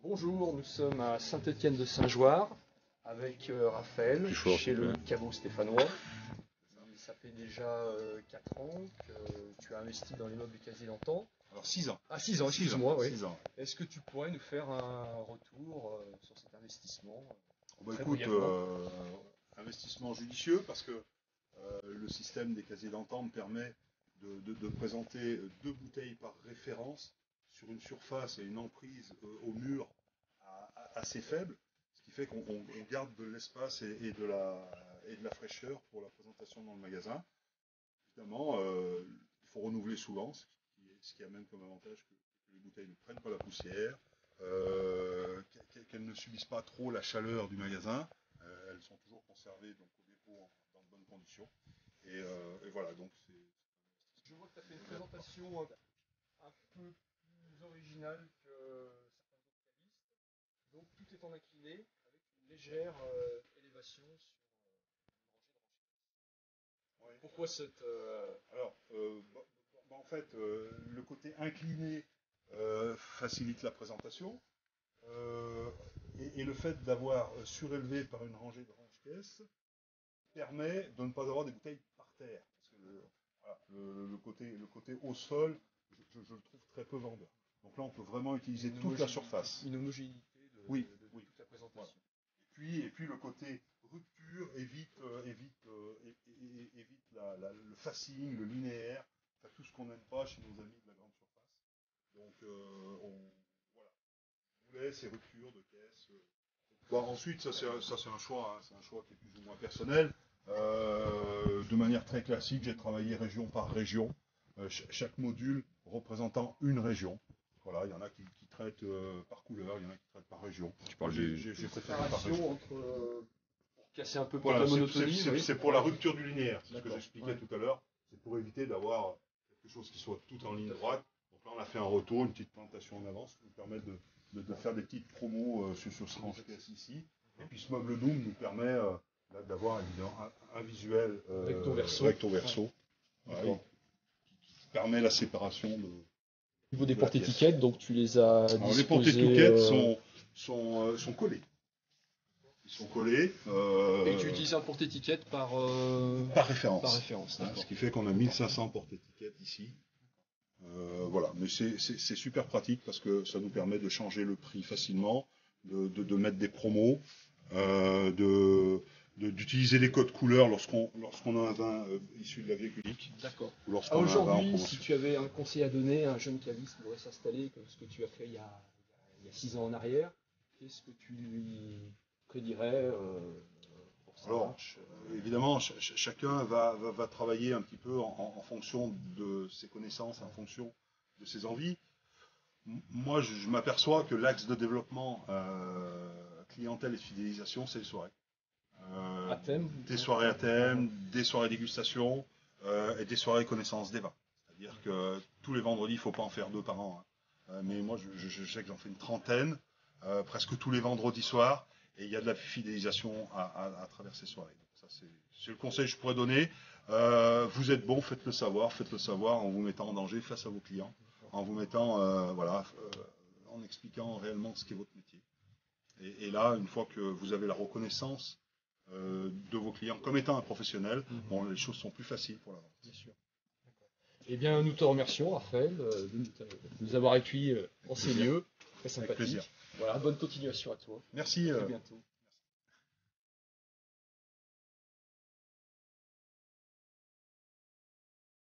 Bonjour, nous sommes à Saint-Étienne-de-Saint-Joire avec Raphaël chez le caveau stéphanois. Ça fait déjà 4 ans que tu as investi dans l'immeuble du Casier d'Antan. Alors 6 ans. Ah, 6 ans, excuse-moi, oui. 6 ans. Est-ce que tu pourrais nous faire un retour sur cet investissement Écoute, investissement judicieux parce que le système des casiers d'entente permet de présenter 2 bouteilles par référence sur une surface et une emprise au mur assez faible, ce qui fait qu'on garde de l'espace et de la fraîcheur pour la présentation dans le magasin. Évidemment, il faut renouveler souvent, ce qui amène comme avantage que les bouteilles ne prennent pas la poussière, qu'elles ne subissent pas trop la chaleur du magasin. Elles sont toujours conservées donc, au dépôt dans de bonnes conditions. Et voilà, donc c'est... Je vois que tu as fait une présentation un peu plus originale que certains autres cavistes. Donc tout est en incliné avec une légère élévation sur une rangée de. Ouais. Pourquoi cette... Alors, en fait, le côté incliné facilite la présentation. Et le fait d'avoir surélevé par une rangée de range-caisses permet de ne pas avoir des bouteilles par terre. Parce que le côté au sol, je le trouve très peu vendeur. Donc là, on peut vraiment utiliser toute la surface. Une homogénéité de oui. toute la présentation. Voilà. Et puis le côté rupture évite le facing, le linéaire, enfin, tout ce qu'on n'aime pas chez nos amis de la grande surface. Donc voilà. Boulet, c'est rupture de caisse. Bon, ensuite, ça c'est un choix, hein. C'est un choix qui est plus ou moins personnel. De manière très classique, j'ai travaillé région par région, chaque module représentant une région. Voilà, il y en a qui traitent par couleur, il y en a qui traitent par région. Tu parles j'ai préféré par région. pour casser un peu voilà, la monotonie. C'est pour la rupture du linéaire, c'est ce que j'expliquais tout à l'heure. C'est pour éviter d'avoir quelque chose qui soit tout en ligne droite. Donc là, on a fait un retour, une petite plantation en avance qui nous permet de faire des petites promos sur ce range-caisse ici. Et puis ce meuble Doom nous permet d'avoir un visuel recto verso ouais, qui permet la séparation de. Au niveau des porte-étiquettes, donc tu les as disposées... Alors les porte-étiquettes sont collés. Ils sont collés. Et tu utilises un porte-étiquette par référence. Par référence, ce qui fait qu'on a 1500 porte-étiquettes ici. Voilà, mais c'est super pratique parce que ça nous permet de changer le prix facilement, de mettre des promos, d'utiliser les codes couleurs lorsqu'on a un vin issu de la vigne unique. D'accord. Aujourd'hui, si tu avais un conseil à donner à un jeune caviste qui voudrait s'installer, comme ce que tu as fait il y a 6 ans en arrière, qu'est-ce que tu lui prédirais pour ça? Alors, évidemment, chacun va travailler un petit peu en fonction de ses connaissances, en fonction de ses envies. Moi, je m'aperçois que l'axe de développement clientèle et fidélisation, c'est les soirées. À thème, des soirées à thème, des soirées dégustation et des soirées connaissance des vins. C'est-à-dire que tous les vendredis, il ne faut pas en faire 2 par an. Hein. Mais moi, je sais que j'en fais une trentaine, presque tous les vendredis soirs, et il y a de la fidélisation à travers ces soirées. Donc ça, c'est le conseil que je pourrais donner. Vous êtes bon, faites-le savoir en vous mettant en danger face à vos clients, en vous mettant, en expliquant réellement ce qu'est votre métier. Et là, une fois que vous avez la reconnaissance de vos clients comme étant un professionnel, bon, les choses sont plus faciles pour la vente. Bien sûr. Eh bien, nous te remercions, Raphaël, de nous avoir accueillis en ces lieux. Très sympathique. Avec plaisir. Voilà, bonne continuation à toi. Merci. À bientôt.